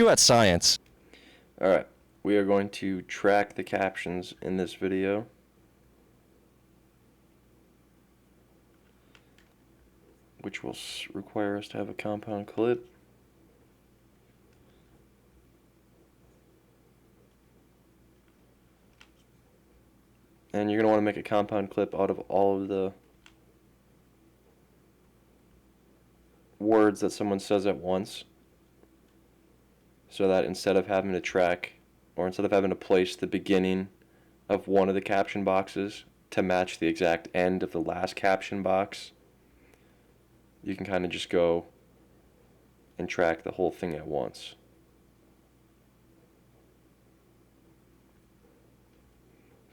You at science. Alright, we are going to track the captions in this video. Which will require us to have a compound clip. And you're going to want to make a compound clip out of all of the words that someone says at once, so that instead of having to track, or instead of having to place the beginning of one of the caption boxes to match the exact end of the last caption box, you can kind of just go and track the whole thing at once.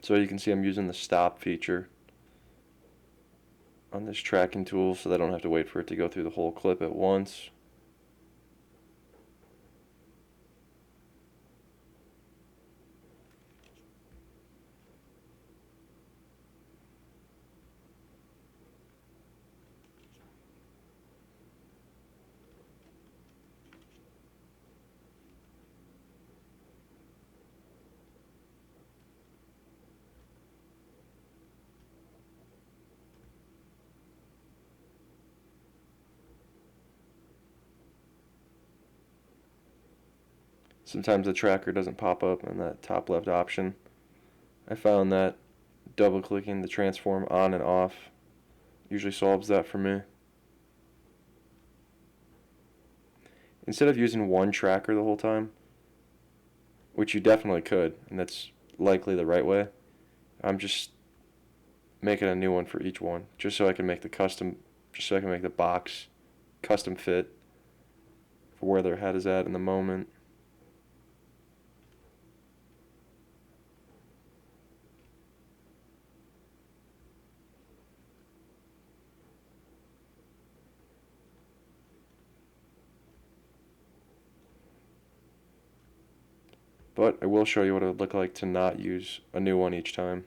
So you can see I'm using the stop feature on this tracking tool so that I don't have to wait for it to go through the whole clip at once. Sometimes the tracker doesn't pop up in that top left option. I found that double clicking the transform on and off usually solves that for me. Instead of using one tracker the whole time, which you definitely could, and that's likely the right way, I'm just making a new one for each one, just so I can make the box custom fit for where their head is at in the moment. But I will show you what it would look like to not use a new one each time.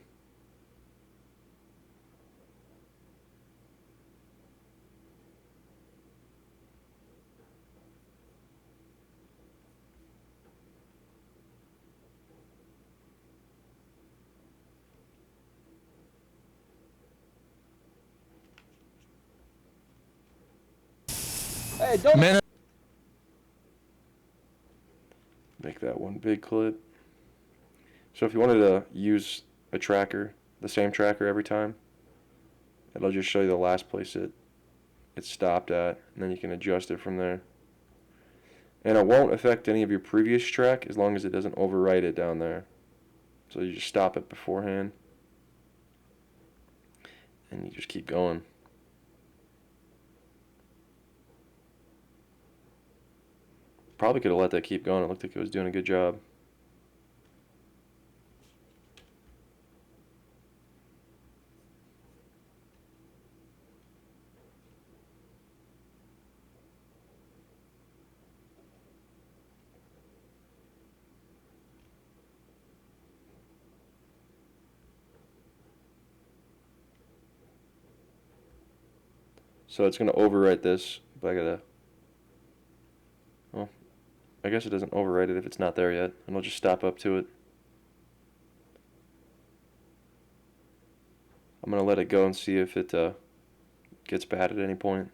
Hey, don't. Man. Make that one big clip. So if you wanted to use a tracker, the same tracker every time, it'll just show you the last place it stopped at, and then you can adjust it from there. And it won't affect any of your previous track as long as it doesn't overwrite it down there. So you just stop it beforehand, and you just keep going. Probably could have let that keep going. It looked like it was doing a good job. So it's going to overwrite this, but I gotta, well, I guess it doesn't overwrite it if it's not there yet, and I'll just stop up to it. I'm going to let it go and see if it gets bad at any point.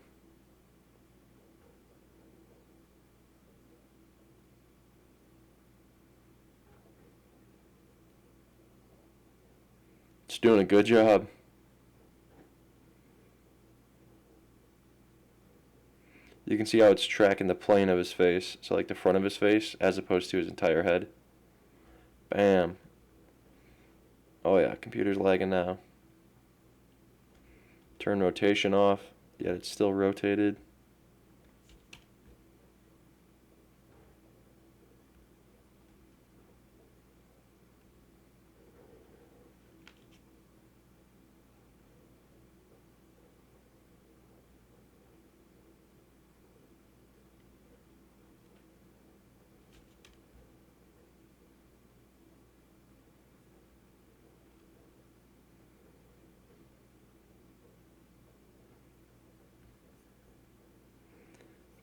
It's doing a good job. You can see how it's tracking the plane of his face, so like the front of his face, as opposed to his entire head. Bam. Oh yeah, computer's lagging now. Turn rotation off, yet it's still rotated.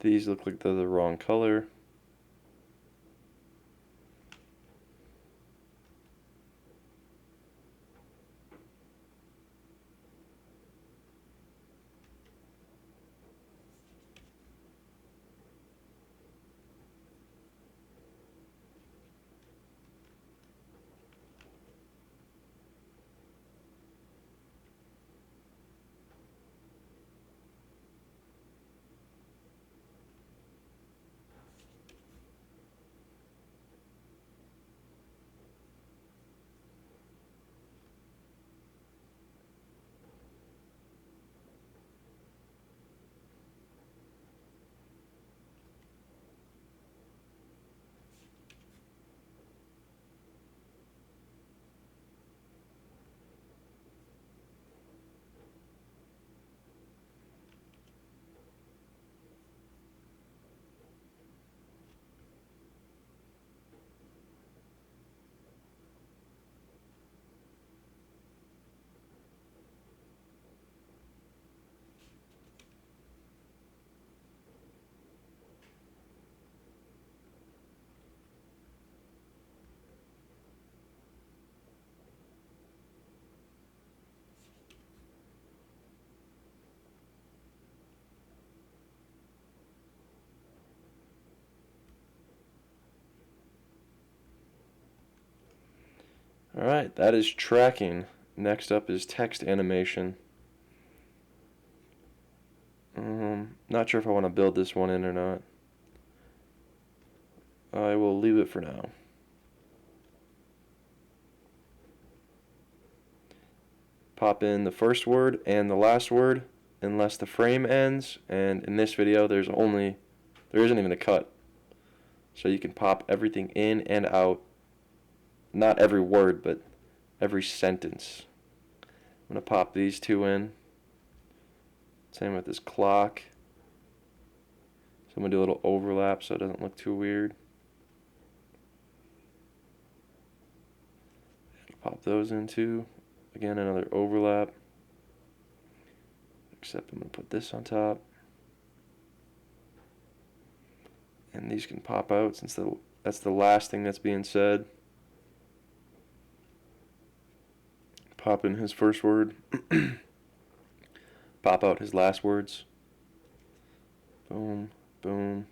These look like they're the wrong color. Alright, that is tracking. Next up is text animation. Not sure if I want to build this one in or not. I will leave it for now. Pop in the first word and the last word unless the frame ends, and in this video there isn't even a cut. So you can pop everything in and out. Not every word, but every sentence. I'm going to pop these two in. Same with this clock. So I'm going to do a little overlap so it doesn't look too weird. Pop those in too. Again, another overlap. Except I'm going to put this on top. And these can pop out since that's the last thing that's being said. Pop in his first word. Pop out his last words. Boom, boom.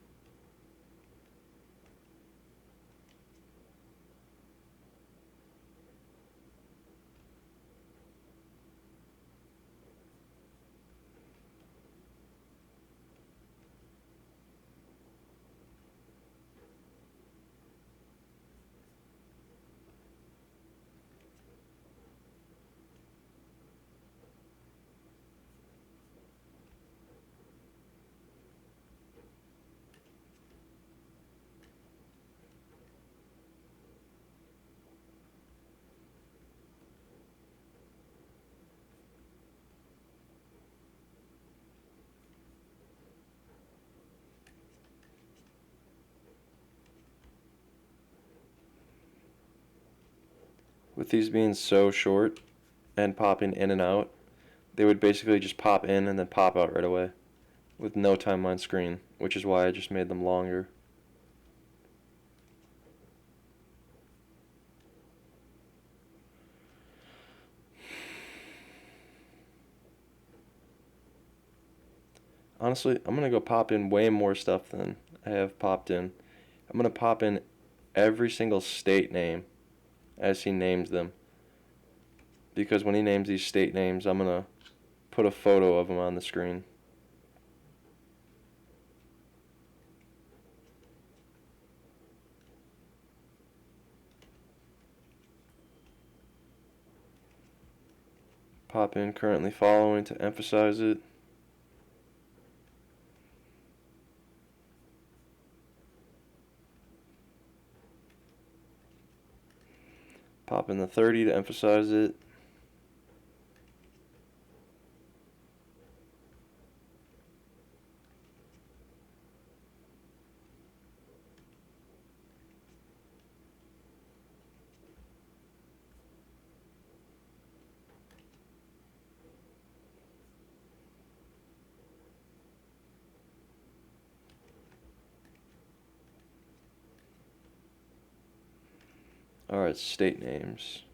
With these being so short and popping in and out, they would basically just pop in and then pop out right away with no timeline screen, which is why I just made them longer. Honestly, I'm going to go pop in way more stuff than I have popped in. I'm going to pop in every single state name as he names them. Because when he names these state names, I'm going to put a photo of them on the screen. Pop in currently following to emphasize it. Pop in the 30 to emphasize it. Alright, state names.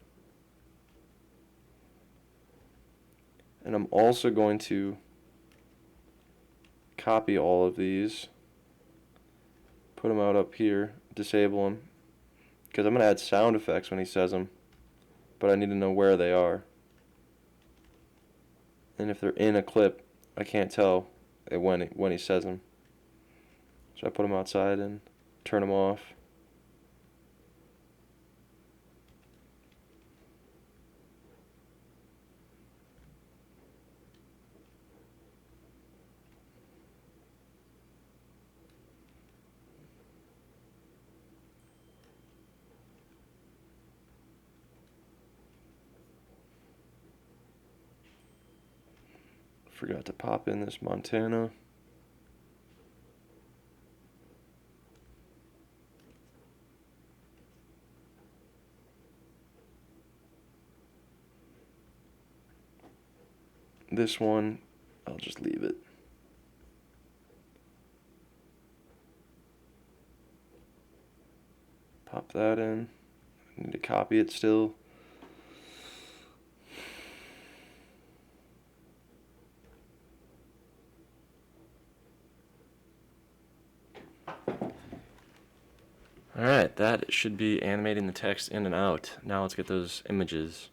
And I'm also going to copy all of these, put them out up here, disable them, because I'm going to add sound effects when he says them, but I need to know where they are. And if they're in a clip, I can't tell when he says them. So I put them outside and turn them off. Forgot to pop in this Montana. This one, I'll just leave it. Pop that in. I need to copy it still. Alright, that should be animating the text in and out. Now let's get those images.